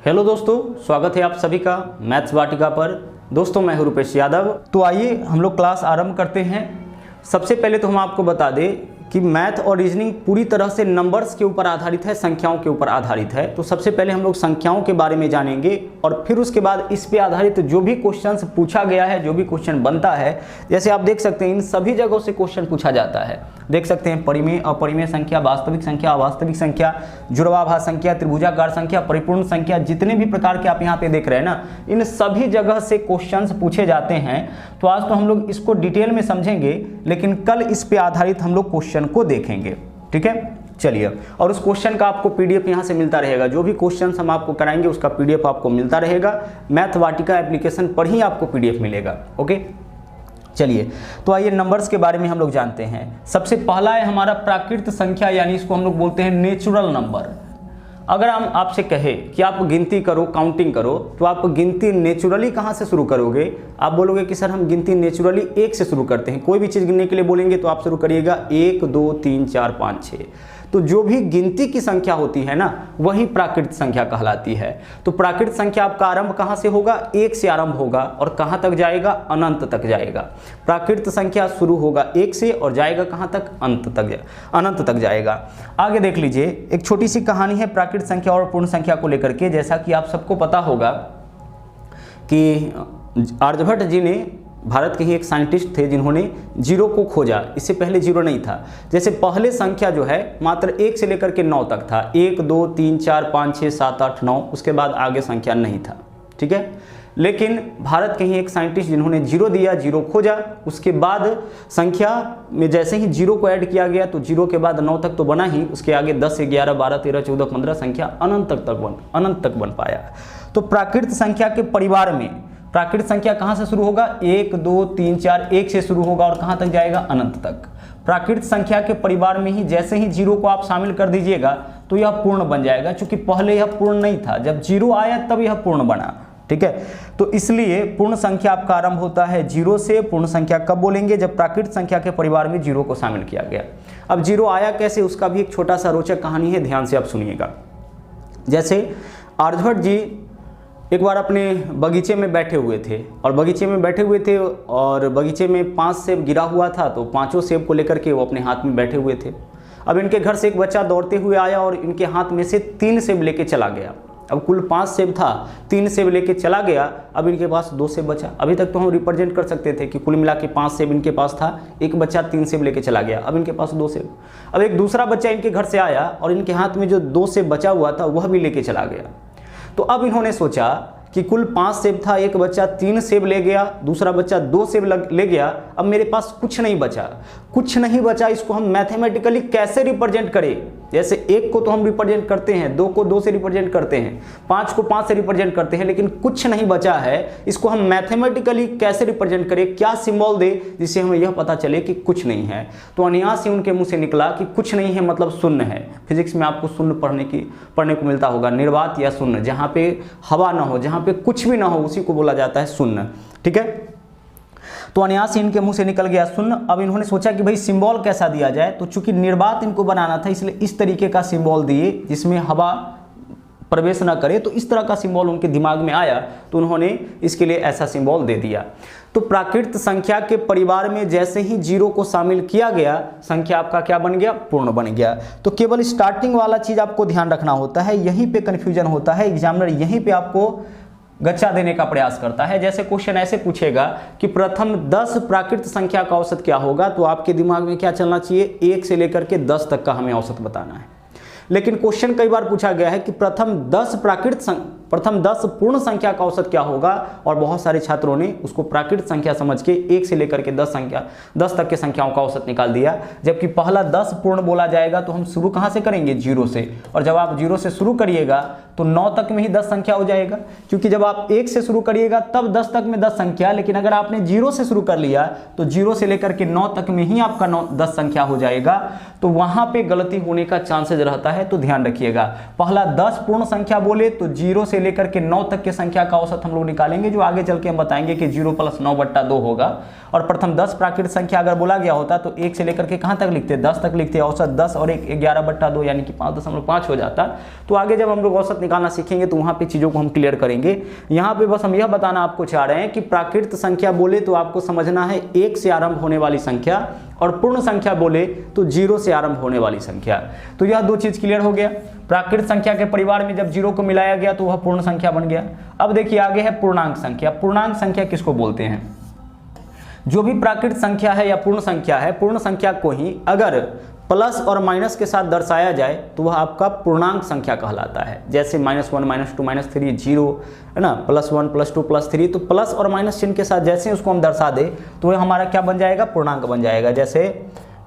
Hello दोस्तों, स्वागत है आप सभी का मैथ्स वाटिका पर। दोस्तों मैं हूं रुपेश यादव। तो आइए हम लोग क्लास आरंभ करते हैं। सबसे पहले तो हम आपको बता दें कि मैथ और रीजनिंग पूरी तरह से नंबर्स के ऊपर आधारित है, संख्याओं के ऊपर आधारित है। तो सबसे पहले हम लोग संख्याओं के बारे में जानेंगे और फिर उसके बाद इस पे आधारित जो भी क्वेश्चंस पूछा गया है, जो भी क्वेश्चन बनता है, जैसे आप देख सकते हैं इन सभी जगहों से क्वेश्चन पूछा जाता है। देख सकते हैं परिमेय, अपरिमेय संख्या, वास्तविक संख्या, अवास्तविक संख्या, जुड़वाभाग संख्या, त्रिभुजाकार संख्या, परिपूर्ण संख्या, जितने भी प्रकार के आप यहाँ पे देख रहे हैं ना, इन सभी जगह से क्वेश्चंस पूछे जाते हैं। तो आज तो हम लोग इसको डिटेल में समझेंगे, लेकिन कल इस पे आधारित हम लोग क्वेश्चन को देखेंगे। ठीक है, चलिए। और उस क्वेश्चन का आपको पीडीएफ यहां से मिलता रहेगा। जो भी क्वेश्चंस हम आपको कराएंगे उसका पीडीएफ आपको मिलता रहेगा। मैथ वाटिका एप्लीकेशन पर ही आपको पीडीएफ मिलेगा। ओके, चलिए। तो आइए नंबर्स के बारे में हम लोग जानते हैं। सबसे पहला है हमारा प्राकृत संख्या, यानी इसको हम लोग बोलते हैं नेचुरल नंबर। अगर हम आपसे कहे कि आप गिनती करो, काउंटिंग करो, तो आप गिनती नेचुरली कहाँ से शुरू करोगे? आप बोलोगे कि सर हम गिनती नेचुरली 1 से शुरू करते हैं। कोई भी चीज़ गिनने के लिए बोलेंगे तो आप शुरू करिएगा 1 2 3 4 5 6। तो जो भी गिनती की संख्या होती है ना, वही प्राकृत संख्या कहलाती है। तो प्राकृत संख्या आपका आरंभ कहाँ से होगा? 1 से आरंभ होगा और कहाँ तक जाएगा? अनंत तक जाएगा। प्राकृत संख्या शुरू होगा 1 से और जाएगा कहाँ तक? अनंत तक जाएगा। आगे देख लीजिए, एक छोटी सी कहानी है प्राकृत संख्या और पूर्ण संख्या को लेकर के। जैसा कि आप सबको पता होगा कि आर्यभट्ट जी ने, भारत के ही एक साइंटिस्ट थे जिन्होंने जीरो को खोजा। इससे पहले जीरो नहीं था। जैसे पहले संख्या जो है मात्र 1 से लेकर के 9 तक था। 1 2 3 4 5 6 7 8 9, उसके बाद आगे संख्या नहीं था। ठीक है, लेकिन भारत के ही एक साइंटिस्ट जिन्होंने जीरो दिया, जीरो खोजा, उसके बाद संख्या में जैसे ही जीरो को ऐड किया गया तो जीरो के बाद 9 तक तो बना ही, उसके आगे 10 11 12 13 14 15 संख्या अनंत तक बन पाया। तो प्राकृत संख्या के परिवार में प्राकृत संख्या कहाँ से शुरू होगा? 1 2 3 4, 1 से शुरू होगा और कहाँ तक जाएगा? अनंत तक। प्राकृत संख्या के परिवार में ही जैसे ही जीरो को आप शामिल कर दीजिएगा तो यह पूर्ण बन जाएगा, क्योंकि पहले यह पूर्ण नहीं था। जब जीरो आया तब यह पूर्ण बना। ठीक है, तो इसलिए पूर्ण संख्या आपका आरंभ होता है जीरो से। पूर्ण संख्या कब बोलेंगे? जब प्राकृत संख्या के परिवार में जीरो को शामिल किया गया। अब जीरो आया कैसे, उसका भी एक छोटा सा रोचक कहानी है, ध्यान से आप सुनिएगा। जैसे आर्यभट्ट जी एक बार अपने बगीचे में बैठे हुए थे और बगीचे में 5 सेब गिरा हुआ था। तो 5 सेब को लेकर के वो अपने हाथ में बैठे हुए थे। अब इनके घर से एक बच्चा दौड़ते हुए आया और इनके हाथ में से 3 सेब लेके चला गया। अब कुल 5 सेब था, 3 सेब लेके चला गया। अब इनके पास 2 सेब बचा। अभी तक तो हम रिप्रेजेंट कर सकते थे कि कुल मिला के 5 सेब इनके पास था, एक बच्चा 3 सेब लेके चला गया, अब इनके पास 2 सेब। अब एक दूसरा बच्चा इनके घर से आया और इनके हाथ में जो 2 सेब बचा हुआ था वह भी लेके चला गया। तो अब इन्होंने सोचा कि कुल 5 सेब था, एक बच्चा 3 सेब ले गया, दूसरा बच्चा 2 सेब ले गया, अब मेरे पास कुछ नहीं बचा। इसको हम मैथमेटिकली कैसे रिप्रेजेंट करें? जैसे 1 को तो हम रिप्रेजेंट करते हैं, 2 को 2 से रिप्रेजेंट करते हैं, 5 को 5 से रिप्रेजेंट करते हैं, लेकिन कुछ नहीं बचा है। इसको हम मैथमेटिकली कैसे रिप्रेजेंट करें? क्या सिंबल दे जिससे हमें यह पता चले कि कुछ नहीं है? तो अनायास ही उनके मुंह से निकला कि कुछ नहीं है मतलब शून्य है। फिजिक्स में आपको शून्य पढ़ने को मिलता होगा, निर्वात या शून्य। जहाँ पे हवा ना हो, जहाँ पे कुछ भी ना हो, उसी को बोला जाता है शून्य। ठीक है, तो अनायास इनके मुंह से निकल गया शून्य। अब इन्होंने सोचा कि भाई सिंबल कैसा दिया जाए, तो चूंकि निर्वात इनको बनाना था इसलिए इस तरीके का सिंबल दिए जिसमें हवा प्रवेश ना करे। तो इस तरह का सिंबल उनके दिमाग में आया तो उन्होंने इसके लिए ऐसा सिंबल दे दिया। तो प्राकृत संख्या के परिवार में जैसे ही जीरो को शामिल किया गया, संख्या आपका क्या बन गया? पूर्ण बन गया। तो केवल स्टार्टिंग वाला चीज आपको ध्यान रखना होता है, यहीं पे कंफ्यूजन होता है। एग्जामिनर यहीं पे आपको गच्चा देने का प्रयास करता है। जैसे क्वेश्चन ऐसे पूछेगा कि प्रथम 10 प्राकृत संख्या का औसत क्या होगा, तो आपके दिमाग में क्या चलना चाहिए? 1 से लेकर के 10 तक का हमें औसत बताना है। लेकिन क्वेश्चन कई बार पूछा गया है कि प्रथम 10 पूर्ण संख्या का औसत क्या होगा, और बहुत सारे छात्रों ने उसको प्राकृत संख्या समझ के 1 से लेकर के 10 तक के संख्याओं का औसत निकाल दिया। जबकि पहला 10 पूर्ण बोला जाएगा तो हम शुरू कहाँ से करेंगे? 0 से। और जब आप 0 से शुरू करिएगा तो 9 तक में ही 10 संख्या हो जाएगा, क्योंकि जब आप 1 से शुरू करिएगा तब 10 तक में 10 संख्या। लेकिन अगर आपने 0 से शुरू कर लिया तो 0 से लेकर के 9 तक में ही आपका 10 संख्या हो जाएगा। तो वहां पे गलती होने का चांसेस रहता है, तो ध्यान रखिएगा। पहला 10 पूर्ण संख्या बोले तो 0 से लेकर के 9 तक के संख्या का औसत हम लोग निकालेंगे, जो आगे चल के हम बताएंगे कि 0 + 9/2 होगा। और प्रथम 10 प्राकृत संख्या अगर बोला गया होता तो 1 से लेकर के कहाँ तक लिखते, 10 तक लिखते, औसत 10 और 1 11/2 यानी कि 5.5 हो जाता। तो आगे जब हम लोग औसत निकालना सीखेंगे तो वहाँ पे चीज़ों को हम क्लियर करेंगे। यहाँ पे बस हम यह बताना आपको चाह रहे हैं कि प्राकृत संख्या बोले तो आपको समझना है 1 से आरंभ होने वाली संख्या, और पूर्ण संख्या बोले तो 0 से आरंभ होने वाली संख्या। तो यह दो चीज क्लियर हो गया। प्राकृत संख्या के परिवार में जब 0 को मिलाया गया तो वह पूर्ण संख्या बन गया। अब देखिए आगे है पूर्णांक संख्या। पूर्णांक संख्या किसको बोलते हैं? जो भी प्राकृत संख्या है या पूर्ण संख्या है, पूर्ण संख्या को ही अगर प्लस और माइनस के साथ दर्शाया जाए तो वह आपका पूर्णांक संख्या कहलाता है। जैसे -1 -2 -3 0 है ना, +1 +2 +3, तो प्लस और माइनस चिन्ह के साथ जैसे उसको हम दर्शा दे तो वह हमारा क्या बन जाएगा, पूर्णांक बन जाएगा। जैसे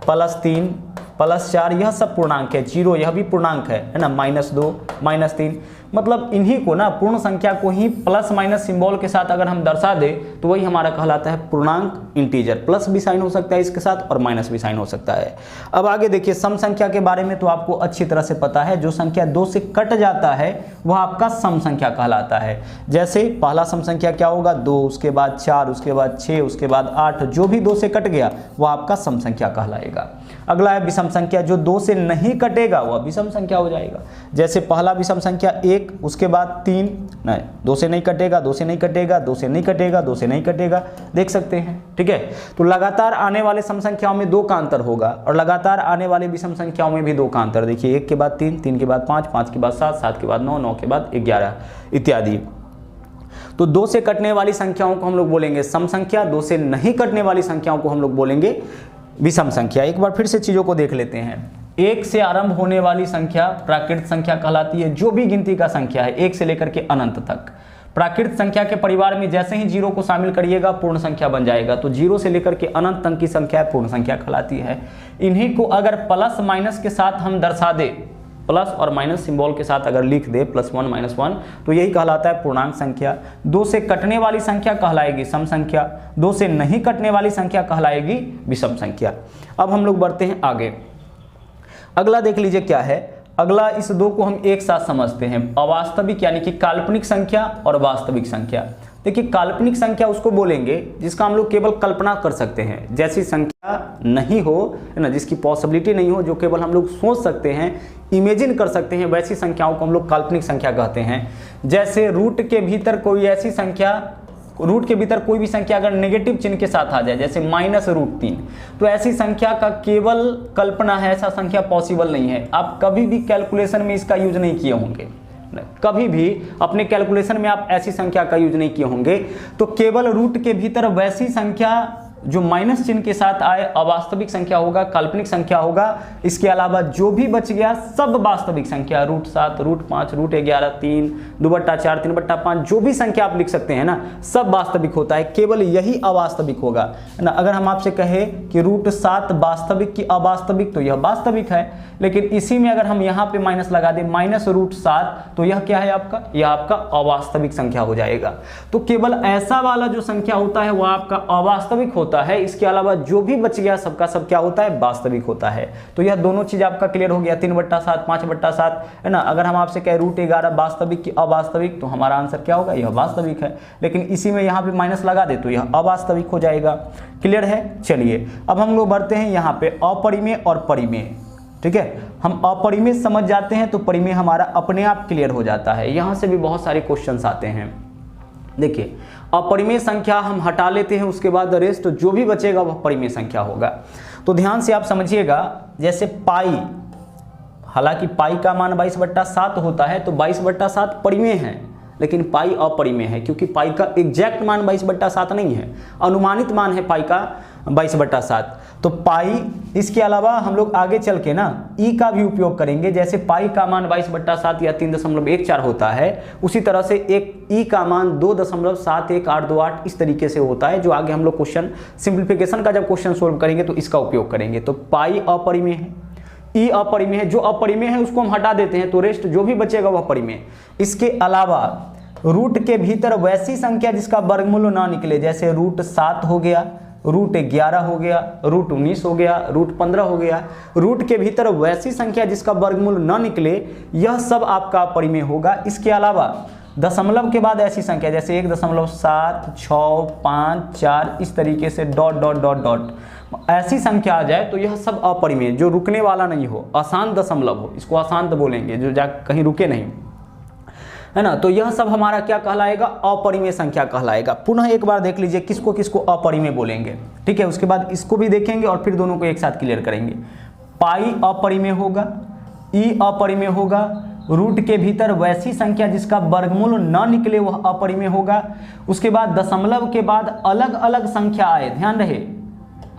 +3 +4 यह सब पूर्णांक है। 0 यह भी पूर्णांक है ना, -2 -3, मतलब इन्हीं को ना पूर्ण संख्या को ही प्लस माइनस सिंबल के साथ अगर हम दर्शा दे तो वही हमारा कहलाता है पूर्णांक इंटीजर। प्लस भी साइन हो सकता है इसके साथ और माइनस भी साइन हो सकता है। अब आगे देखिए सम संख्या के बारे में तो आपको अच्छी तरह से पता है। जो संख्या 2 से कट जाता है वह आपका सम संख्या कहलाता है। जैसे पहला सम संख्या क्या होगा, 2, उसके बाद 4, उसके बाद 6, उसके बाद 8, जो भी 2 से कट गया वह आपका सम संख्या कहलाएगा। अगला है विषम संख्या। जो 2 से नहीं कटेगा वह विषम संख्या हो जाएगा। जैसे पहला विषम संख्या 1, उसके बाद 3, नहीं 2 से नहीं कटेगा, 2 से नहीं कटेगा, 2 से नहीं कटेगा, 2 से नहीं कटेगा, देख सकते हैं। ठीक है, तो लगातार आने वाले सम संख्याओं में 2 का अंतर होगा और लगातार आने वाले विषम संख्याओं में भी 2 का अंतर। देखिए 1 के बाद 3, 3 के बाद 5, 5 के बाद 7, 7 के बाद 9, 9 के बाद 11 इत्यादि। तो 2 से कटने वाली संख्याओं को हम लोग बोलेंगे सम संख्या, 2 से नहीं कटने वाली संख्याओं को हम लोग बोलेंगे विषम संख्या। एक बार फिर से चीजों को देख लेते हैं। 1 से आरंभ होने वाली संख्या प्राकृत संख्या कहलाती है। जो भी गिनती का संख्या है 1 से लेकर के अनंत तक, प्राकृत संख्या के परिवार में जैसे ही 0 को शामिल करिएगा पूर्ण संख्या बन जाएगा। तो 0 से लेकर के अनंत तक की संख्या पूर्ण संख्या कहलाती है। इन्हीं को अगर प्लस माइनस के साथ हम दर्शा दे, प्लस और माइनस सिंबल के साथ अगर लिख दे +1 -1, तो यही कहलाता है पूर्णांक संख्या। 2 से कटने वाली संख्या कहलाएगी सम संख्या, 2 से नहीं कटने वाली संख्या कहलाएगी विषम संख्या। अब हम लोग बढ़ते हैं आगे। अगला देख लीजिए क्या है। अगला इस 2 को हम एक साथ समझते हैं। अवास्तविक यानी कि काल्पनिक संख्या और वास्तविक संख्या। देखिए काल्पनिक संख्या उसको बोलेंगे जिसका हम लोग केवल कल्पना कर सकते हैं, जैसी संख्या नहीं हो है ना, जिसकी पॉसिबिलिटी नहीं हो, जो केवल हम लोग सोच सकते हैं, इमेजिन कर सकते हैं, वैसी संख्याओं को हम लोग काल्पनिक संख्या कहते हैं। जैसे रूट के भीतर कोई ऐसी संख्या, रूट के भीतर कोई भी संख्या अगर नेगेटिव चिन्ह के साथ आ जाए, जैसे -√3, तो ऐसी संख्या का केवल कल्पना है, ऐसा संख्या पॉसिबल नहीं है। आप कभी भी कैलकुलेशन में इसका यूज नहीं किए होंगे, कभी भी अपने कैलकुलेशन में आप ऐसी संख्या का यूज नहीं किए होंगे। तो केवल रूट के भीतर वैसी संख्या जो माइनस चिन्ह के साथ आए अवास्तविक संख्या होगा, काल्पनिक संख्या होगा। इसके अलावा जो भी बच गया सब वास्तविक संख्या, √7, √5, √11, 3, 2/4, 3/5, जो भी संख्या आप लिख सकते हैं ना, सब वास्तविक होता है। केवल यही अवास्तविक होगा है ना। अगर हम आपसे कहें कि √7 वास्तविक की अवास्तविक, तो यह वास्तविक है, लेकिन इसी में अगर हम यहाँ पे माइनस लगा दें -√7, तो यह क्या है आपका, यह आपका अवास्तविक संख्या हो जाएगा। तो केवल ऐसा वाला जो संख्या होता है वह आपका अवास्तविक होता है। इसके अलावा जो भी बच गया सबका सब क्या होता है, वास्तविक होता है। तो यह दोनों चीज आपका क्लियर हो गया। 3/7, 5/7 है ना। अगर हम आपसे कहें √11 वास्तविक की अवास्तविक, तो हमारा आंसर क्या होगा, यह वास्तविक है। लेकिन इसी में यहाँ पे माइनस लगा दे तो यह अवास्तविक हो जाएगा। क्लियर है। चलिए अब हम लोग बढ़ते हैं यहाँ पे अपरिमेय और परिमेय। ठीक है, हम अपरिमेय समझ जाते हैं तो परिमेय हमारा अपने आप क्लियर हो जाता है। यहाँ से भी बहुत सारे क्वेश्चंस आते हैं। देखिए अपरिमेय संख्या हम हटा लेते हैं, उसके बाद रेस्ट जो भी बचेगा वह परिमेय संख्या होगा। तो ध्यान से आप समझिएगा, जैसे पाई, हालांकि पाई का मान 22/7 होता है, तो 22/7 परिमेय है, लेकिन पाई अपरिमेय है, क्योंकि पाई का एग्जैक्ट मान 22/7 नहीं है, अनुमानित मान है पाई का 22/7। तो पाई, इसके अलावा हम लोग आगे चल के ना ई का भी उपयोग करेंगे। जैसे पाई का मान 22/7 या 3.14 होता है, उसी तरह से एक ई का मान 2.71828 इस तरीके से होता है, जो आगे हम लोग क्वेश्चन सिंप्लीफिकेशन का जब क्वेश्चन सोल्व करेंगे तो इसका उपयोग करेंगे। तो पाई अपरिमेय है, ई अपरिमेय है। जो अपरिमेय है उसको हम हटा देते हैं, तो रेस्ट जो भी बचेगा वह परिमेय। इसके अलावा रूट के भीतर वैसी संख्या जिसका वर्गमूल ना निकले, जैसे √7 हो गया, रूट 11 हो गया, रूट 19 हो गया, रूट 15 हो गया। रूट के भीतर वैसी संख्या जिसका वर्गमूल न निकले, यह सब आपका अपरिमेय होगा। इसके अलावा दशमलव के बाद ऐसी संख्या जैसे 1.7, 6, 5, 4 इस तरीके से डॉट डॉट डॉट डॉट ऐसी संख्या आ जाए तो यह सब अपरिमेय, जो रुकने वाला नहीं हो, अशांत दशमलव हो, इसको अशांत बोलेंगे, जो जा कहीं रुके नहीं, है ना। तो यह सब हमारा क्या कहलाएगा? अपरिमेय संख्या कहलाएगा। पुनः एक बार देख लीजिए किसको किसको अपरिमेय बोलेंगे, ठीक है। उसके बाद इसको भी देखेंगे और फिर दोनों को एक साथ क्लियर करेंगे। पाई अपरिमेय होगा, ई अपरिमेय होगा, रूट के भीतर वैसी संख्या जिसका वर्गमूल न निकले वह अपरिमेय होगा। उसके बाद दशमलव के बाद अलग अलग संख्या आए, ध्यान रहे,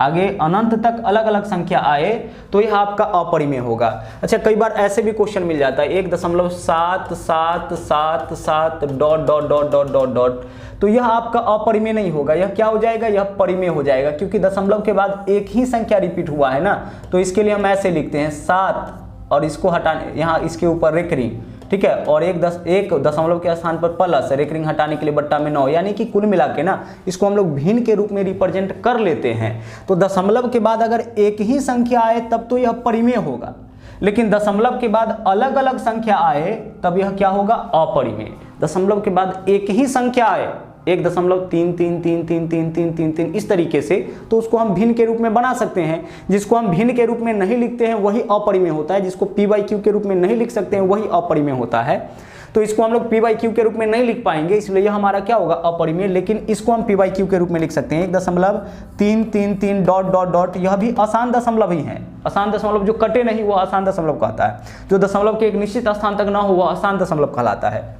आगे अनंत तक अलग अलग संख्या आए तो यह आपका अपरिमेय होगा। अच्छा, कई बार ऐसे भी क्वेश्चन मिल जाता है 1.77777 dot dot dot dot dot dot, तो यह आपका अपरिमेय नहीं होगा, यह क्या हो जाएगा? यह परिमेय हो जाएगा, क्योंकि दशमलव के बाद एक ही संख्या रिपीट हुआ है ना। तो इसके लिए हम ऐसे लिखते हैं 7 और इसको हटाने, यहाँ इसके ऊपर रेखरिंग, ठीक है, और एक दशमलव के स्थान पर प्लस, रेखरिंग हटाने के लिए बट्टा में 9, यानी कि कुल मिला के ना इसको हम लोग भिन्न के रूप में रिप्रेजेंट कर लेते हैं। तो दशमलव के बाद अगर एक ही संख्या आए तब तो यह परिमेय होगा, लेकिन दशमलव के बाद अलग अलग संख्या आए तब यह क्या होगा? अपरिमेय। दशमलव के बाद एक ही संख्या आए 1.33333333 इस तरीके से, तो उसको हम भिन्न के रूप में बना सकते हैं। जिसको हम भिन्न के रूप में नहीं लिखते हैं वही अपरिमेय होता है, जिसको p/q के रूप में नहीं लिख सकते हैं वही अपरिमेय होता है। तो इसको हम लोग p/q के रूप में नहीं लिख पाएंगे, इसलिए यह हमारा क्या होगा? अपरिमेय। लेकिन इसको हम p/q के रूप में लिख सकते हैं 1.333 डॉट डॉट डॉट, यह भी अशांत दशमलव ही है। अशांत दशमलव जो कटे नहीं वो अशांत दशमलव कहता है, जो दशमलव के एक निश्चित स्थान तक ना हो वह अशांत दशमलव कहलाता है।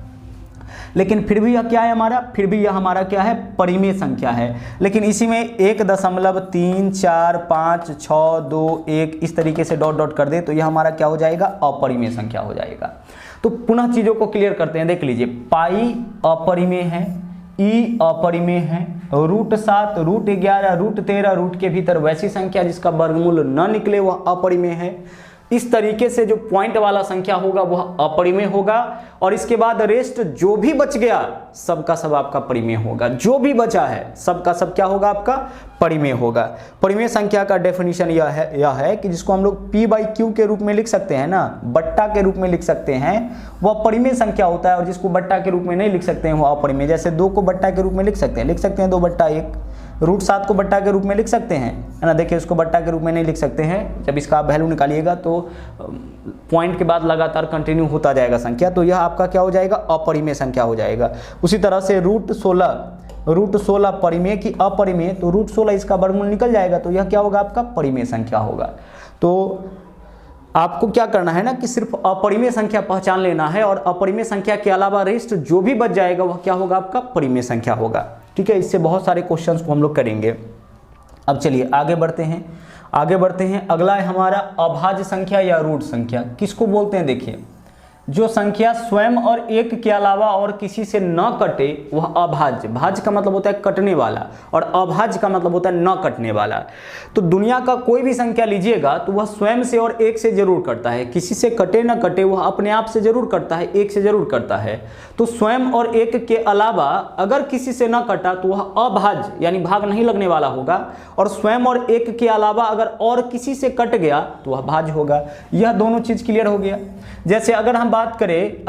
लेकिन फिर भी यह क्या है हमारा? फिर भी यह हमारा क्या है? परिमेय संख्या है। लेकिन इसी में 1.3, 4, 5, 6, 2, 1 इस तरीके से डॉट डॉट कर दे तो यह हमारा क्या हो जाएगा? अपरिमेय संख्या हो जाएगा। तो पुनः चीजों को क्लियर करते हैं, देख लीजिए, पाई अपरिमेय है, ई अपरिमेय है, रूट 7, रूट 11, रूट 13, रूट के भीतर वैसी संख्या जिसका वर्गमूल न निकले वह अपरिमेय है। इस तरीके से जो पॉइंट वाला संख्या होगा वह अपरिमेय होगा, और इसके बाद रेस्ट जो भी बच गया सबका सब आपका परिमेय होगा। जो भी बचा है सबका सब क्या होगा? आपका परिमेय होगा। परिमेय संख्या का डेफिनेशन यह है कि जिसको हम लोग p/q के रूप में लिख सकते हैं ना, बट्टा के रूप में लिख सकते हैं, वह परिमेय संख्या होता है। और जिसको बट्टा के रूप में नहीं लिख सकते हैं वह अपरिमेय। जैसे 2 को बट्टा के रूप में लिख सकते हैं 2/1, रूट 7 को बट्टा के रूप में लिख सकते हैं, है ना। देखिए उसको बट्टा के रूप में नहीं लिख सकते हैं, जब इसका आप वैल्यू निकालिएगा तो पॉइंट के बाद लगातार कंटिन्यू होता जाएगा संख्या, तो यह आपका क्या हो जाएगा? अपरिमेय संख्या हो जाएगा। उसी तरह से रूट 16 परिमेय की अपरिमेय, तो रूट 16 इसका वर्गमूल निकल जाएगा तो यह क्या होगा? आपका परिमेय संख्या होगा। तो आपको क्या करना है ना कि सिर्फ अपरिमेय संख्या पहचान लेना है, और अपरिमेय संख्या के अलावा रेस्ट जो भी बच जाएगा वह क्या होगा? आपका परिमेय संख्या होगा, ठीक है। इससे बहुत सारे क्वेश्चंस को हम लोग करेंगे। अब चलिए आगे बढ़ते हैं। अगला है हमारा अभाज्य संख्या या रूट संख्या। किसको बोलते हैं? देखिए, जो संख्या स्वयं और एक के अलावा और किसी से न कटे वह अभाज्य। भाज्य का मतलब होता है कटने वाला, और अभाज्य का मतलब होता है न कटने वाला। तो दुनिया का कोई भी संख्या लीजिएगा तो वह स्वयं से और एक से जरूर कटता है, किसी से कटे न कटे वह अपने आप से जरूर कटता है, एक से जरूर करता है। तो स्वयं और एक के अलावा अगर किसी से न कटा तो वह अभाज्य यानी भाग नहीं लगने वाला होगा, और स्वयं और एक के अलावा अगर और किसी से कट गया तो वह भाज्य होगा। यह दोनों चीज क्लियर हो गया। जैसे अगर हम बात करें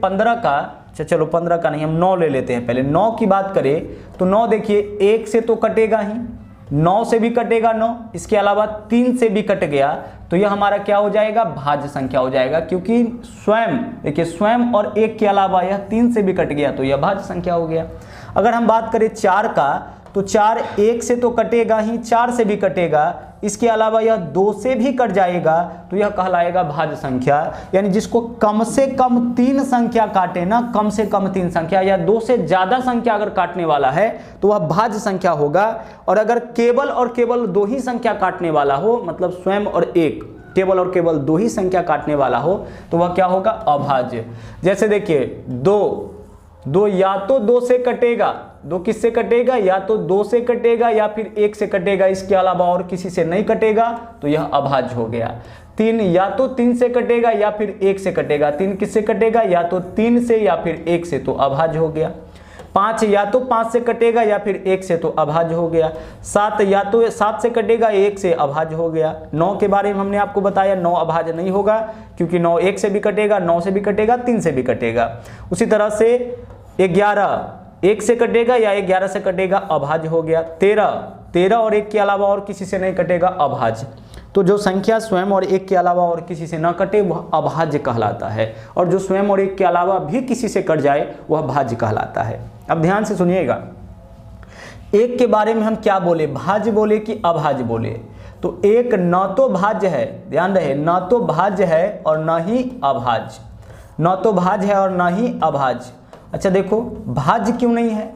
15 का, चलो 15 का नहीं, हम 9 ले लेते हैं पहले। 9 की बात करें तो 9 देखिए 1 से तो कटेगा ही, 9 से भी कटेगा 9, इसके अलावा 3 से भी कट गया तो यह हमारा क्या हो जाएगा? भाज्य संख्या हो जाएगा, क्योंकि स्वयं और एक के अलावा यह 3 से भी कट गया तो यह भाज्य संख्या हो गया। अगर हम बात करें 4 का तो 4 1 से तो कटेगा ही, 4 से भी कटेगा, इसके अलावा यह 2 से भी कट जाएगा तो यह कहलाएगा भाज्य संख्या। यानी जिसको कम से कम 3 संख्या काटे ना, कम से कम 3 संख्या या 2 से ज्यादा संख्या अगर काटने वाला है तो वह भाज्य संख्या होगा। और अगर केवल 2 ही संख्या काटने वाला हो, मतलब स्वयं और एक, केवल 2 ही संख्या काटने वाला हो तो वह क्या होगा? अभाज्य। जैसे देखिए 2 या तो 2 से कटेगा, 2 किससे कटेगा? या तो 2 से कटेगा या फिर 1 से कटेगा, इसके अलावा और किसी से नहीं कटेगा तो यह अभाज्य हो गया। 3 या तो 3 से कटेगा या फिर 1 से कटेगा, 3 किससे कटेगा? या तो 3 से या फिर 1 से, तो अभाज्य हो गया। 5 या तो 5 से कटेगा या फिर 1 से, तो अभाज्य हो गया। 7 या तो 7 से कटेगा, 1 से, अभाज्य हो गया। 9 के बारे में हमने आपको बताया 9 अभाज्य नहीं होगा, क्योंकि 9 1 से भी कटेगा, 9 से भी कटेगा, 3 से भी कटेगा। उसी तरह से 11 1 से कटेगा या 11 से कटेगा, अभाज्य हो गया। 13 और 1 के अलावा और किसी से नहीं कटेगा, अभाज्य। तो जो संख्या स्वयं और 1 के अलावा और किसी से न कटे वह अभाज्य कहलाता है, और जो स्वयं और 1 के अलावा भी किसी से कट जाए वह भाज्य कहलाता है। अब ध्यान से सुनिएगा, 1 के बारे में हम क्या बोले, भाज्य बोले कि अभाज्य बोले? तो 1 न तो भाज्य है, ध्यान रहे, न तो भाज्य है और न ही अभाज्य, न तो भाज्य है और न ही अभाज्य। अच्छा देखो, भाज्य क्यों नहीं है?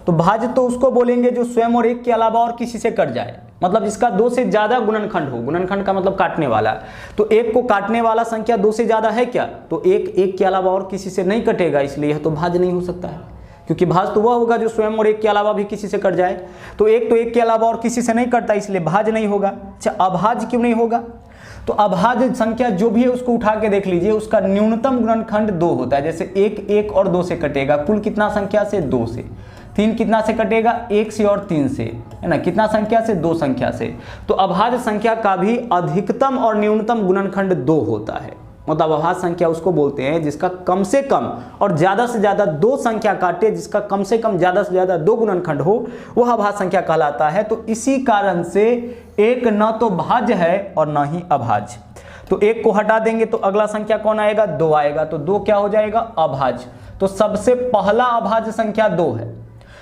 तो भाज्य तो उसको बोलेंगे जो स्वयं और 1 के अलावा और किसी से कट जाए, मतलब जिसका 2 से ज्यादा गुणनखंड हो। गुणनखंड का मतलब काटने वाला। तो 1 को काटने वाला संख्या 2 से ज्यादा है क्या? तो 1 के अलावा और किसी से नहीं कटेगा, इसलिए यह तो भाज्य नहीं हो सकता है, क्योंकि भाज्य तो वह होगा जो स्वयं और 1 के अलावा भी किसी से कट जाए। तो 1 के अलावा और किसी से नहीं कटता, इसलिए भाज्य नहीं होगा। अच्छा, अभाज्य क्यों नहीं होगा? तो अभाज्य संख्या जो भी है उसको उठा के देख लीजिए, उसका न्यूनतम गुणनखंड 2 होता है। जैसे 1 और 2 से कटेगा, कुल कितना संख्या से? 2 से। 3 कितना से कटेगा? 1 से और 3 से, है ना? कितना संख्या से? 2 संख्या से। तो अभाज्य संख्या का भी अधिकतम और न्यूनतम गुणनखंड 2 होता है। मतलब अभाज्य संख्या उसको बोलते हैं जिसका कम से कम और ज्यादा से ज्यादा 2 संख्या काटे, जिसका कम से कम ज्यादा से ज्यादा 2 गुणनखंड हो, वह अभाज्य संख्या कहलाता है। तो इसी कारण से 1 न तो भाज्य है और न ही अभाज्य। तो 1 को हटा देंगे तो अगला संख्या कौन आएगा? 2 आएगा। तो 2 क्या हो जाएगा? अभाज्य। तो सबसे पहला अभाज्य संख्या 2 है,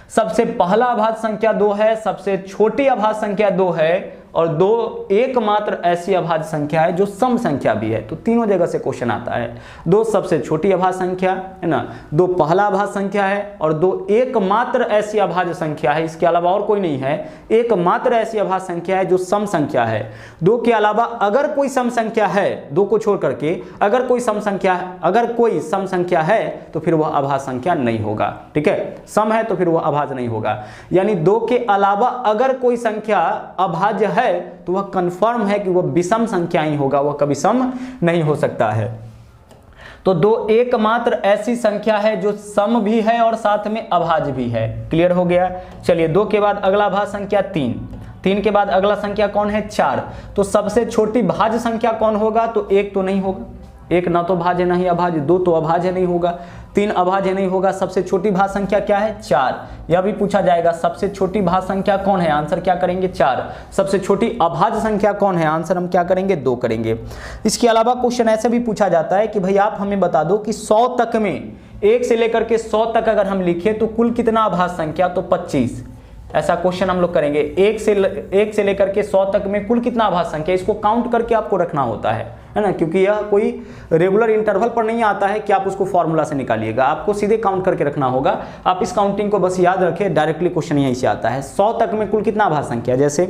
सबसे पहला अभाज्य संख्या 2 है, सबसे छोटी अभाज्य संख्या 2 है, और 2 एकमात्र ऐसी अभाज्य संख्या है जो सम संख्या भी है। तो तीनों जगह से क्वेश्चन आता है। 2 सबसे छोटी अभाज्य संख्या है ना, 2 पहला अभाज्य संख्या है, और 2 एकमात्र ऐसी अभाज्य संख्या है, इसके अलावा और कोई नहीं है, एकमात्र ऐसी अभाज्य संख्या है जो सम संख्या है। 2 के अलावा अगर कोई सम संख्या है, 2 को छोड़ करके अगर कोई सम संख्या है तो फिर वह अभाज्य संख्या नहीं होगा। ठीक है, सम है तो फिर वह अभाज्य नहीं होगा। यानी 2 के अलावा अगर कोई संख्या अभाज्य है तो वह कंफर्म है कि वह विषम संख्या ही होगा, वह कभी सम नहीं हो सकता है। तो 2 एकमात्र ऐसी संख्या है जो सम भी है और साथ में अभाज्य भी है। क्लियर हो गया? चलिए, 2 के बाद अगला भाज्य संख्या 3 के बाद अगला संख्या कौन है? 4। तो सबसे छोटी भाज्य संख्या कौन होगा? तो 1 तो नहीं होगा, 1 ना तो भाज्य नहीं अभाज्य, 2 तो अभाज्य नहीं होगा, 3 अभाज्य नहीं होगा। सबसे छोटी भाज्य संख्या क्या है? 4। यह भी पूछा जाएगा, सबसे छोटी भाज्य संख्या कौन है? आंसर क्या करेंगे? 4। सबसे छोटी अभाज्य संख्या कौन है? आंसर हम क्या करेंगे? 2 करेंगे। इसके अलावा क्वेश्चन ऐसे भी पूछा जाता है कि भाई आप हमें बता दो कि 100 तक में, 1 से लेकर के 100 तक अगर हम लिखे तो कुल कितना अभाज्य संख्या? तो 25। ऐसा क्वेश्चन हम लोग करेंगे। 1 से लेकर के 100 तक में कुल कितना अभाज्य संख्या, इसको काउंट करके आपको रखना होता है ना, क्योंकि यह कोई रेगुलर इंटरवल पर नहीं आता है कि आप उसको फॉर्मूला से निकालिएगा, आपको सीधे काउंट करके रखना होगा। आप इस काउंटिंग को बस याद रखें, डायरेक्टली क्वेश्चन यहीं से आता है। 100 तक में कुल कितना अभाज्य संख्या, जैसे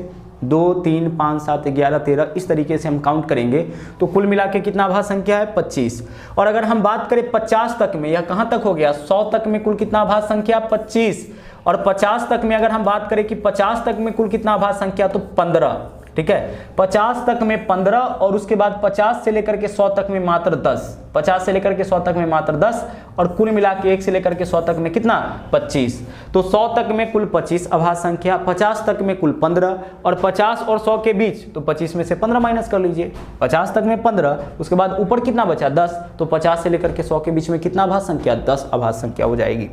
2, 3, 5, 7, 11, 13, इस तरीके से हम काउंट करेंगे तो कुल मिला के कितना अभाज्य संख्या है? 25। और अगर हम बात करें 50 तक में, यह कहाँ तक हो गया? 100 तक में कुल कितना अभाज्य संख्या? 25। और 50 तक में अगर हम बात करें कि 50 तक में कुल कितना अभाज्य संख्या? तो 15। ठीक है, 50 तक में 15, और उसके बाद 50 से लेकर के 100 तक में मात्र 10, 50 से लेकर के 100 तक में मात्र 10, और कुल मिला के 1 से लेकर के 100 तक में कितना? 25। तो 100 तक में कुल 25 अभाज्य संख्या, 50 तक में कुल 15, और 50 और 100 के बीच, तो 25 में से 15 माइनस कर लीजिए। 50 तक में 15, उसके बाद ऊपर कितना बचा? 10। तो 50 से लेकर के 100 के बीच में कितना अभाज्य संख्या? 10 अभाज्य संख्या हो जाएगी।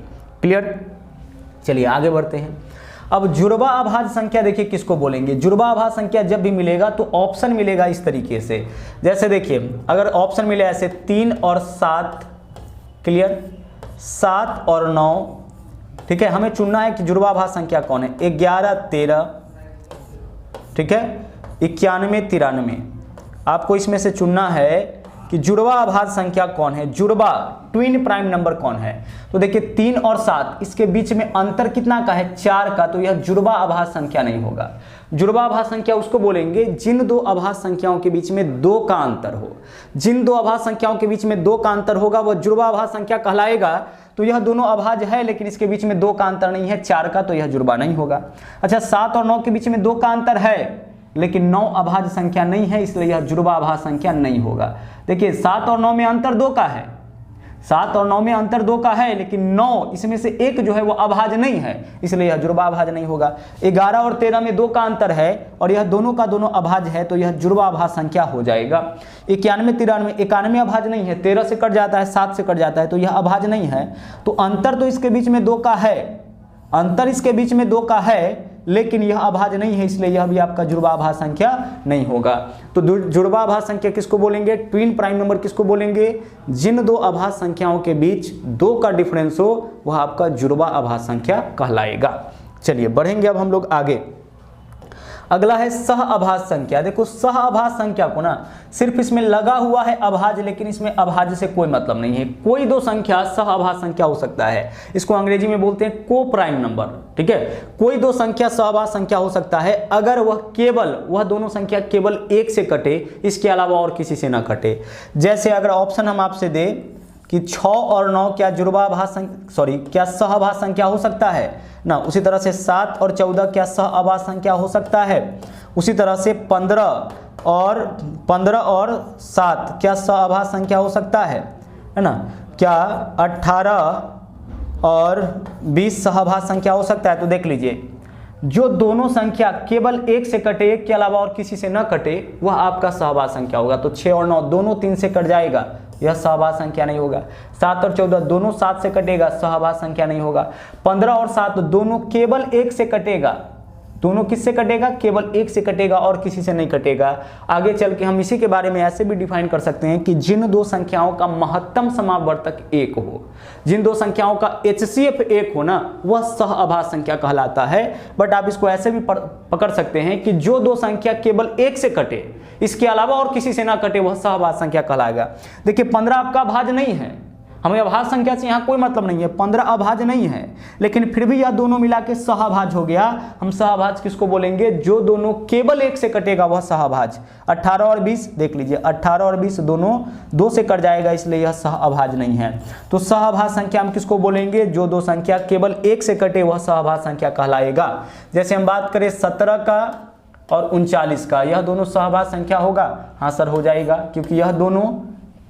क्लियर? चलिए आगे बढ़ते हैं। अब जुड़वा अभाज्य संख्या देखिए किसको बोलेंगे। जुड़वा अभाज्य संख्या जब भी मिलेगा तो ऑप्शन मिलेगा इस तरीके से, जैसे देखिए अगर ऑप्शन मिले ऐसे 3 और 7, क्लियर, 7 और 9, ठीक है, हमें चुनना है कि जुड़वा अभाज्य संख्या कौन है। 11, 13, ठीक है, 91, 93, आपको इसमें से चुनना है कि जुड़वा अभाज्य संख्या कौन है, जुड़वा ट्विन प्राइम नंबर कौन है। तो देखिए 3 और 7 इसके बीच में अंतर कितना का है? 4 का, तो यह जुड़वा अभाज्य संख्या नहीं होगा। जुड़वा अभाज्य संख्या उसको बोलेंगे जिन 2 अभाज्य संख्याओं के बीच में 2 का अंतर हो। जिन 2 अभाज्य संख्याओं के बीच में 2 का अंतर होगा वह जुड़वा अभाज्य संख्या कहलाएगा। तो यह दोनों अभाज्य है लेकिन इसके बीच में 2 का अंतर नहीं है, 4 का, तो यह जुड़वा नहीं होगा। अच्छा, 7 और 9 के बीच में 2 का अंतर है लेकिन 9 अभाज्य संख्या नहीं है, इसलिए यह जुड़वा अभाज्य संख्या नहीं होगा। देखिए 7 और 9 में अंतर 2 का है, 7 और 9 में अंतर 2 का है, लेकिन 9 इसमें से एक जो है वो अभाज्य नहीं है, इसलिए यह जुड़वा अभाज्य नहीं होगा। 11 और 13 में 2 का अंतर है और यह दोनों का दोनों अभाज्य है, तो यह जुड़वा अभाज्य संख्या हो जाएगा। 91 93 91 अभाज्य नहीं है, 13 से कट जाता है, 7 से कट जाता है, तो यह अभाज्य नहीं है। तो अंतर तो इसके बीच में 2 का है, अंतर इसके बीच में 2 का है, लेकिन यह अभाज्य नहीं है, इसलिए यह भी आपका जुड़वा अभाज्य संख्या नहीं होगा। तो जुड़वा अभाज्य संख्या किसको बोलेंगे? ट्विन प्राइम नंबर किसको बोलेंगे? जिन दो अभाज्य संख्याओं के बीच 2 का डिफरेंस हो वह आपका जुड़वा अभाज्य संख्या कहलाएगा। चलिए बढ़ेंगे अब हम लोग आगे। अगला है सह अभाज्य संख्या। देखो सह अभाज्य संख्या को ना सिर्फ इसमें लगा हुआ है अभाज्य, लेकिन इसमें अभाज्य से कोई मतलब नहीं है। कोई दो संख्या सह अभाज्य संख्या हो सकता है, इसको अंग्रेजी में बोलते हैं को प्राइम नंबर, ठीक है। कोई दो संख्या सह अभाज्य संख्या हो सकता है अगर वह दोनों संख्या केवल एक से कटे, इसके अलावा और किसी से ना कटे। जैसे अगर ऑप्शन हम आपसे दे कि 6 और 9 क्या जुड़वा अभाज्य क्या सह अभाज्य संख्या हो सकता है ना, उसी तरह से 7 और 14 क्या सह अभाज्य संख्या हो सकता है, उसी तरह से 15 और 7 क्या सह अभाज्य संख्या हो सकता है ना, क्या 18 और 20 सह अभाज्य संख्या हो सकता है। तो देख लीजिए, जो दोनों संख्या केवल एक से कटे, एक के अलावा और किसी से न कटे, वह आपका सह अभाज्य संख्या होगा। तो 6 और 9 दोनों 3 से कट जाएगा, यह सह अभाज्य संख्या नहीं होगा। 7 और 14 दोनों 7 से कटेगा, सह अभाज्य संख्या नहीं होगा। 15 और 7 दोनों केवल एक से कटेगा, दोनों किससे कटेगा? केवल एक से कटेगा और किसी से नहीं कटेगा। आगे चल के हम इसी के बारे में ऐसे भी डिफाइन कर सकते हैं कि जिन दो संख्याओं का महत्तम समावर्तक 1 हो, जिन दो संख्याओं का HCF 1 हो ना, वह सह अभाज्य संख्या कहलाता है। बट आप इसको ऐसे भी पकड़ सकते हैं कि जो दो संख्या केवल एक से कटे, इसके अलावा और किसी से ना कटे, वह सह अभाज्य संख्या कहलाएगा। देखिए 15 आपका अभाज्य नहीं है, हमें अभाज्य संख्या से यहाँ कोई मतलब नहीं है, 15 अभाज्य नहीं है, लेकिन फिर भी यह दोनों मिला के सहअभाज्य हो गया। हम सहअभाज्य किसको बोलेंगे? जो दोनों केवल एक से कटेगा वह सहअभाज्य। 18 और 20 देख लीजिए, 18 और 20 दोनों 2 से कट जाएगा, इसलिए यह सहअभाज्य नहीं है। तो सहअभाज्य संख्या हम किसको बोलेंगे? जो दो संख्या केवल एक से कटे वह सहअभाज्य संख्या कहलाएगा। जैसे हम बात करें 17 का और 39 का, यह दोनों सहअभाज्य संख्या होगा? हाँ सर हो जाएगा, क्योंकि यह दोनों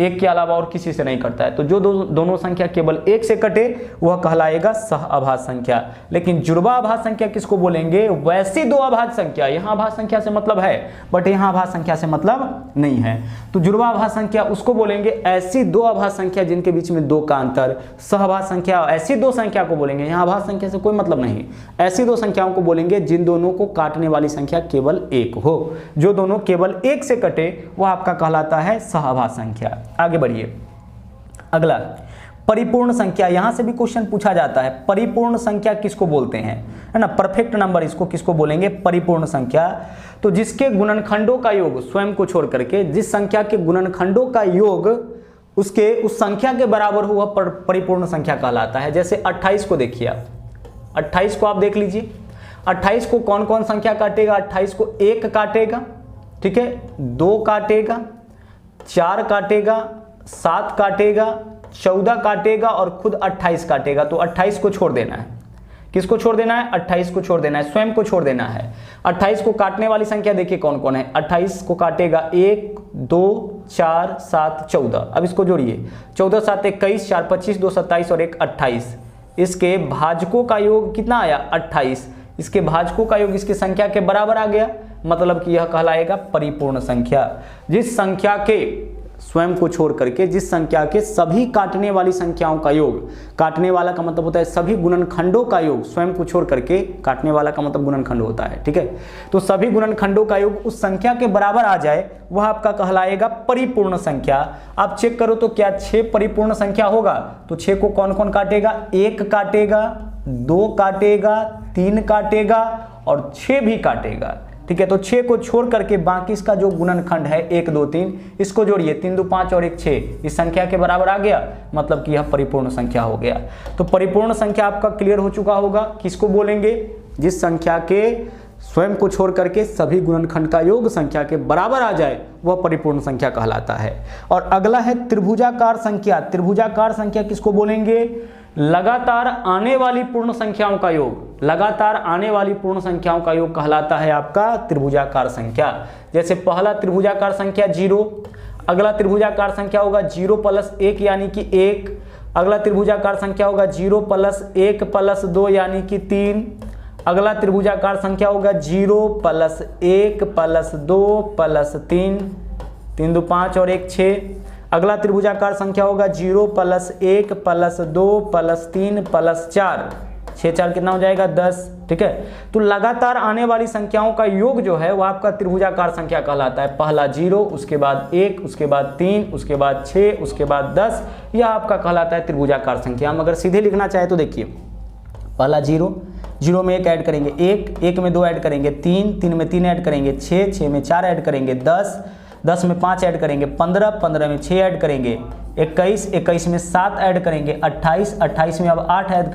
एक के अलावा और किसी से नहीं कटता है। तो जो दोनों संख्या केवल एक से कटे वह कहलाएगा सह अभाज्य संख्या। लेकिन जुड़वा अभाज्य संख्या किसको बोलेंगे? वैसी दो अभाज्य संख्या, यहाँ अभाज्य संख्या से मतलब है बट यहाँ अभाज्य संख्या से मतलब नहीं है। तो जुड़वा अभाज्य संख्या उसको बोलेंगे ऐसी दो अभाज्य संख्या जिनके बीच में 2 का अंतर। सह अभाज्य संख्या ऐसी दो संख्या को बोलेंगे, यहाँ अभाज्य संख्या से कोई मतलब नहीं, ऐसी दो संख्याओं को बोलेंगे जिन दोनों को काटने वाली संख्या केवल 1 हो। जो दोनों केवल एक से कटे वह आपका कहलाता है सह अभाज्य संख्या। आगे बढ़िए। अगला परिपूर्ण संख्या, यहां से भी क्वेश्चन पूछा जाता है। परिपूर्ण संख्या किसको बोलते हैं, है ना? परफेक्ट नंबर इसको किसको बोलेंगे? परिपूर्ण संख्या। तो जिसके गुणनखंडों का योग स्वयं को छोड़ करके, जिस संख्या के गुणनखंडों का योग उसके उस संख्या के बराबर हो वह परिपूर्ण संख्या कहलाता है। जैसे 28 को देखिए आप, 28 को आप देख लीजिए, 28 को कौन कौन संख्या काटेगा? 28 को 1 काटेगा, ठीक है, 2 काटेगा, 4 काटेगा, 7 काटेगा, 14 काटेगा और खुद 28 काटेगा। तो 28 को छोड़ देना है। किसको छोड़ देना है? 28 को छोड़ देना है, स्वयं को छोड़ देना है। 28 को काटने वाली संख्या देखिए कौन कौन है। 28 को काटेगा 1 2 4 7 14। अब इसको जोड़िए, 14 7 21, 4 25, 2 27 और 1 28। इसके भाजकों का योग कितना आया? 28। इसके भाजकों का योग इसकी संख्या के बराबर आ गया, मतलब कि यह कहलाएगा परिपूर्ण संख्या। जिस संख्या के स्वयं को छोड़ करके जिस संख्या के सभी काटने वाली संख्याओं का योग, काटने वाला का मतलब होता है सभी गुणनखंडों का योग, स्वयं को छोड़ करके काटने वाला का मतलब गुणनखंड होता है, ठीक है। तो सभी गुणनखंडों का योग उस संख्या के बराबर आ जाए वह आपका कहलाएगा परिपूर्ण संख्या। आप चेक करो तो क्या 6 परिपूर्ण संख्या होगा? तो 6 को कौन कौन काटेगा? 1 काटेगा, 2 काटेगा, 3 काटेगा और 6 भी काटेगा, ठीक है। तो 6 को छोड़ करके बाकी इसका जो गुणनखंड है 1 2 3, इसको जोड़िए, 3 2 5 और 1 6, इस संख्या के बराबर आ गया, मतलब कि यह परिपूर्ण संख्या हो गया। तो परिपूर्ण संख्या आपका क्लियर हो चुका होगा। किसको बोलेंगे? जिस संख्या के स्वयं को छोड़ करके सभी गुणनखंड का योग संख्या के बराबर आ जाए वह परिपूर्ण संख्या कहलाता है। और अगला है त्रिभुजाकार संख्या। त्रिभुजाकार संख्या किसको बोलेंगे? लगातार आने वाली पूर्ण संख्याओं का योग, लगातार आने वाली पूर्ण संख्याओं का योग कहलाता है आपका त्रिभुजाकार संख्या। जैसे पहला त्रिभुजाकार संख्या 0, अगला त्रिभुजाकार संख्या होगा 0 + 1 यानी कि 1। अगला त्रिभुजाकार संख्या होगा 0 + 1 + 2 यानी कि 3। अगला त्रिभुजाकार संख्या होगा 0 + 1 + 2 + 3, 3 2 5 और 1 6। अगला त्रिभुजाकार संख्या होगा 0 + 1 + 2 + 3 + 4, 6 4 कितना हो जाएगा 10। ठीक है, तो लगातार आने वाली संख्याओं का योग जो है वो आपका त्रिभुजाकार संख्या कहलाता है। पहला 0, उसके बाद 1, उसके बाद 3, उसके बाद 6, उसके बाद 10, यह आपका कहलाता है त्रिभुजाकार संख्या। हम अगर सीधे लिखना चाहे तो देखिए, पहला 0, 0 में 1 ऐड करेंगे 1, 1 में 2 ऐड करेंगे 3, 3 में 3 ऐड करेंगे 6, 6 में 4 ऐड करेंगे 10, 10 में 5 ऐड करेंगे 15, 15 में 6 ऐड करेंगे 21, 21 में 7 ऐड करेंगे 28, 28 में अब 8 ऐड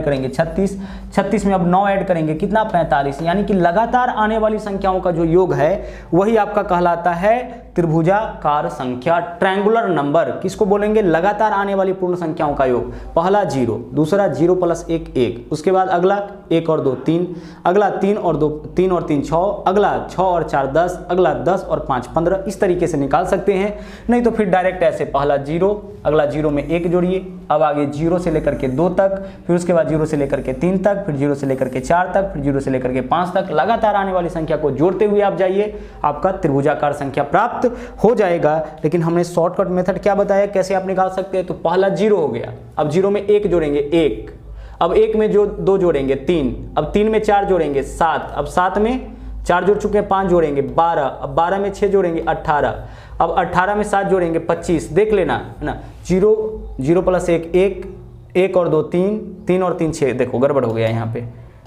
करेंगे 36, 36 में अब 9 ऐड करेंगे कितना 45। यानी कि लगातार आने वाली संख्याओं का जो योग है वही आपका कहलाता है त्रिभुजाकार संख्या, ट्रायंगुलर नंबर। किसको बोलेंगे? लगातार आने वाली पूर्ण संख्याओं का योग। पहला 0, दूसरा 0 + 1 1, उसके बाद अगला 1 और 2 3, अगला 3 और 2 3 और 3 6, अगला 6 और 4 10, अगला 10 और 5 15। इस तरीके से निकाल सकते हैं, नहीं तो फिर डायरेक्ट ऐसे पहला 0, अगला 0 में 1 जोड़िए, अब आगे 0 से लेकर के 2 तक, फिर उसके बाद 0 से लेकर के 3 तक, फिर 0 से लेकर के 4 तक, फिर 0 से लेकर के 5 तक। लगातार आने वाली संख्या को जोड़ते हुए आप जाइए, आपका त्रिभुजाकार संख्या प्राप्त हो जाएगा। लेकिन हमने शॉर्टकट मेथड क्या बताया, कैसे आप निकाल सकते हैं। तो पहला 0 हो गया, अब 0 में 1 जोड़ेंगे 1, अब 1 में जो 2 जोड़ेंगे 3, अब 3 में 4 जोड़ेंगे 7, अब 7 में 4 जोड़ चुके हैं 5 जोड़ेंगे 12, अब 12 में 6 जोड़ेंगे 18, अब 18 में 7 जोड़ेंगे 25। देख लेना है ना, 0 0 + 1 1, 1 और 2 3, 3 और 3 6। देखो गड़बड़ हो गया यहाँ पे,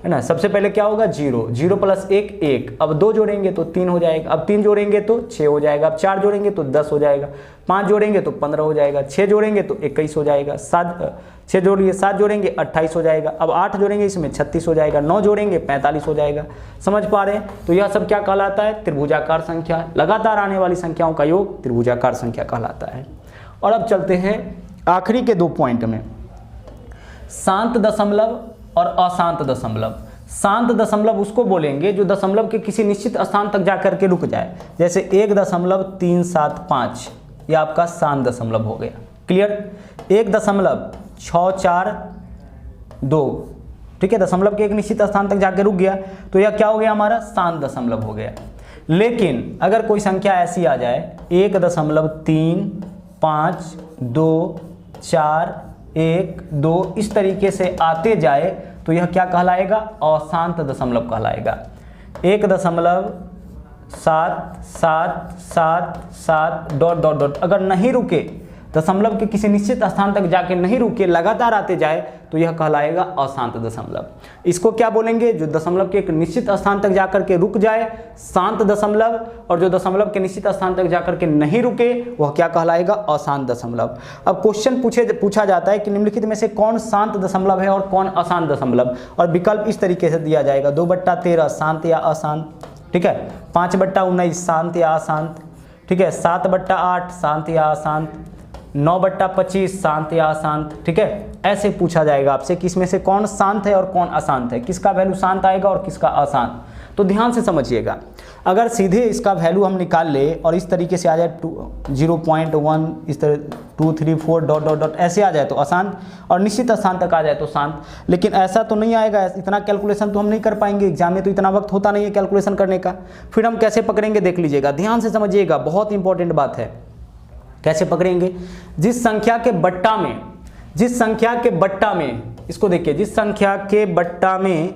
है ना। सबसे पहले क्या होगा 0 0 + 1 1, अब 2 जोड़ेंगे तो 3 हो जाएगा, अब 3 जोड़ेंगे तो 6 हो जाएगा, अब 4 जोड़ेंगे तो 10 हो जाएगा, 5 जोड़ेंगे तो 15 हो जाएगा, 6 जोड़ेंगे तो 21 हो जाएगा, 6 जोड़िए 7 जोड़ेंगे 28 हो जाएगा, अब 8 जोड़ेंगे इसमें 36 हो जाएगा, 9 जोड़ेंगे 45 हो जाएगा। समझ पा रहे हैं? तो यह सब क्या कहलाता है? त्रिभुजाकार संख्या। लगातार आने वाली संख्याओं का योग त्रिभुजाकार संख्या कहलाता है। और अब चलते हैं आखिरी के 2 पॉइंट में, शांत दशमलव और अशांत दशमलव। शांत दशमलव उसको बोलेंगे जो दशमलव के किसी निश्चित स्थान तक जाकर के रुक जाए, जैसे 1.375, यह आपका शांत दशमलव हो गया। क्लियर? 1.6492, ठीक है, दशमलव के एक निश्चित स्थान तक जाकर रुक गया, तो यह क्या हो गया? हमारा शांत दशमलव हो गया। लेकिन अगर कोई संख्या ऐसी आ जाए 1.355241 इस तरीके से आते जाए, तो यह क्या कहलाएगा? अशांत दशमलव कहलाएगा। 1.7777 अगर नहीं रुके, दशमलव के किसी निश्चित स्थान तक जाके नहीं रुके, लगातार आते जाए, तो यह कहलाएगा अशांत दशमलव। इसको क्या बोलेंगे? जो दशमलव के एक निश्चित स्थान तक जाकर के रुक जाए, शांत दशमलव, और जो दशमलव के निश्चित स्थान तक जाकर के नहीं रुके, वह क्या कहलाएगा? अशांत दशमलव। अब क्वेश्चन पूछा जाता है कि निम्नलिखित में से कौन शांत दशमलव है और कौन अशांत दशमलव, और विकल्प इस तरीके से दिया जाएगा, 2/13 शांत या अशांत, ठीक है, 5/19 शांत या अशांत, ठीक है, 7/8 शांत या अशांत, 9/25 शांत या अशांत, ठीक है। ऐसे पूछा जाएगा आपसे कि इसमें से कौन शांत है और कौन अशांत है, किसका वैल्यू शांत आएगा और किसका अशांत। तो ध्यान से समझिएगा, अगर सीधे इसका वैल्यू हम निकाल ले और इस तरीके से आ जाए 0.1, इस तरह 2 3 4 डॉट डॉट डॉट ऐसे आ जाए तो अशांत, और निश्चित स्थान तक आ जाए तो शांत। लेकिन ऐसा तो नहीं आएगा, इतना कैलकुलेशन तो हम नहीं कर पाएंगे, एग्जाम में तो इतना वक्त होता नहीं है कैलकुलेशन करने का। फिर हम कैसे पकड़ेंगे देख लीजिएगा, ध्यान से समझिएगा, बहुत इंपॉर्टेंट बात है। कैसे पकड़ेंगे? जिस संख्या के बट्टा में इसको देखिए, जिस संख्या के बट्टा में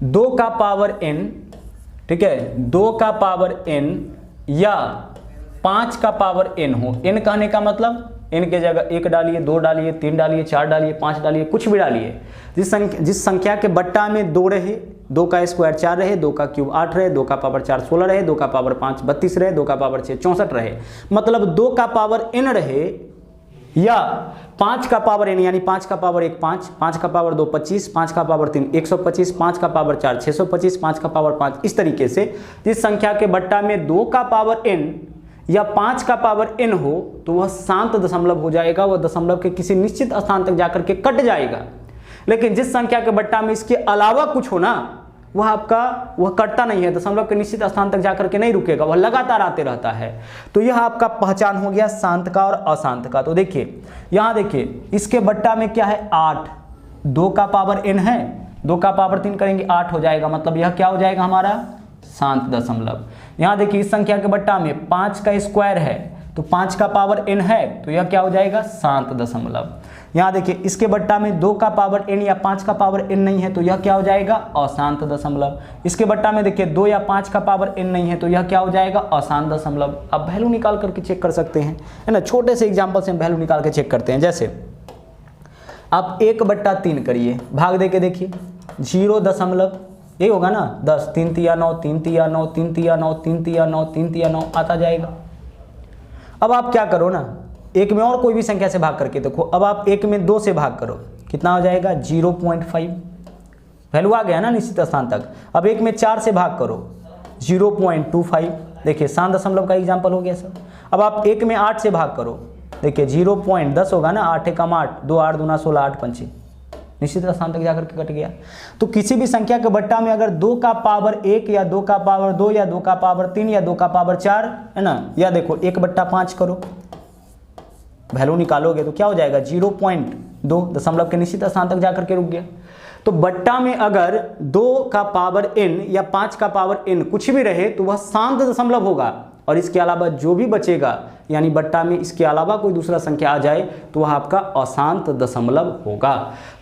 2 का पावर n, ठीक है, 2 का पावर n या 5 का पावर n हो। n कहने का मतलब n के जगह 1 डालिए, 2 डालिए, 3 डालिए, 4 डालिए, 5 डालिए, कुछ भी डालिए। जिस संख्या के बट्टा में 2 रहे, 2 का स्क्वायर 4 रहे, 2 का क्यूब 8 रहे, 2 का पावर 4 16 रहे, 2 का पावर 5 32 रहे, 2 का पावर 6 64 रहे, मतलब 2 का पावर n रहे या 5 का पावर n, यानी 5 का पावर 1 5, 5 का पावर 2 25, 5 का पावर 3 125, 5 का पावर 4 625, 5 का पावर 5। इस तरीके से जिस संख्या के बट्टा में 2 का पावर n या 5 का पावर n हो, तो वह शांत दशमलव हो जाएगा, वह दशमलव के किसी निश्चित स्थान तक जाकर के कट जाएगा। लेकिन जिस संख्या के बट्टा में इसके अलावा कुछ हो ना, वह कटता नहीं है, दशमलव के निश्चित स्थान तक जाकर के नहीं रुकेगा, वह लगातार आते रहता है। तो यह आपका पहचान हो गया शांत का और अशांत का। तो देखिए यहाँ देखिए इसके बट्टा में क्या है 8, 2 का पावर n है, 2 का पावर 3 करेंगे 8 हो जाएगा, मतलब यह क्या हो जाएगा हमारा शांत दशमलव। यहाँ देखिए इस संख्या के बट्टा में 5 का स्क्वायर है, तो 5 का पावर n है, तो यह क्या हो जाएगा शांत दशमलव। यहाँ देखिए इसके बट्टा में 2 का पावर n या 5 का पावर n नहीं है, तो यह क्या हो जाएगा अशांत दशमलव। इसके बट्टा में देखिए 2 या 5 का पावर n नहीं है, तो यह क्या हो जाएगा अशांत दशमलव। अब वैल्यू निकाल करके चेक कर सकते हैं, है ना। छोटे से एग्जाम्पल से हम वैल्यू निकाल के चेक करते हैं। जैसे आप 1/3 करिए, भाग दे के देखिए 0 ये होगा ना 10, 3 तिया 9, 3 तिया 9, 3 तिया 9, 3 तिया 9, 3 तिया 9 आता जाएगा। अब आप क्या करो ना, एक में और कोई भी संख्या से भाग करके देखो। अब आप एक में 2 से भाग करो, कितना हो जाएगा 0.5, वैल्यू आ गया ना निश्चित स्थान तक। अब एक में 4 से भाग करो 0.25, देखिए शांत दशमलव का एग्जाम्पल हो गया सर। अब आप एक में 8 से भाग करो, देखिए 0.10 होगा ना, 8 एकम 8, 2 8 दूना 16, 8 पंचे निश्चित स्थान तक जाकर के कट गया। तो किसी भी संख्या के बट्टा में अगर 2 का पावर 1 या 2 का पावर 2 या 2 का पावर 3 या 2 का पावर 4 है ना, या देखो 1/5 करो, वैल्यू निकालोगे तो क्या हो जाएगा 0.2, दशमलव के निश्चित स्थान तक जाकर के रुक गया। तो बट्टा में अगर 2 का पावर n या 5 का पावर n कुछ भी रहे तो वह शांत दशमलव होगा, और इसके अलावा जो भी बचेगा यानी बट्टा में इसके अलावा कोई दूसरा संख्या आ जाए तो वह आपका अशांत दशमलव होगा।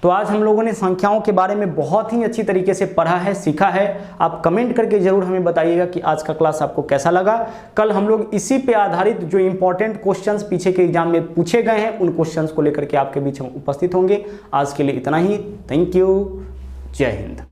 तो आज हम लोगों ने संख्याओं के बारे में बहुत ही अच्छी तरीके से पढ़ा है, सीखा है। आप कमेंट करके जरूर हमें बताइएगा कि आज का क्लास आपको कैसा लगा। कल हम लोग इसी पे आधारित जो इंपॉर्टेंट क्वेश्चंस पीछे के एग्जाम में पूछे गए हैं उन क्वेश्चंस को लेकर के आपके बीच हम उपस्थित होंगे। आज के लिए इतना ही। Thank you. जय हिंद।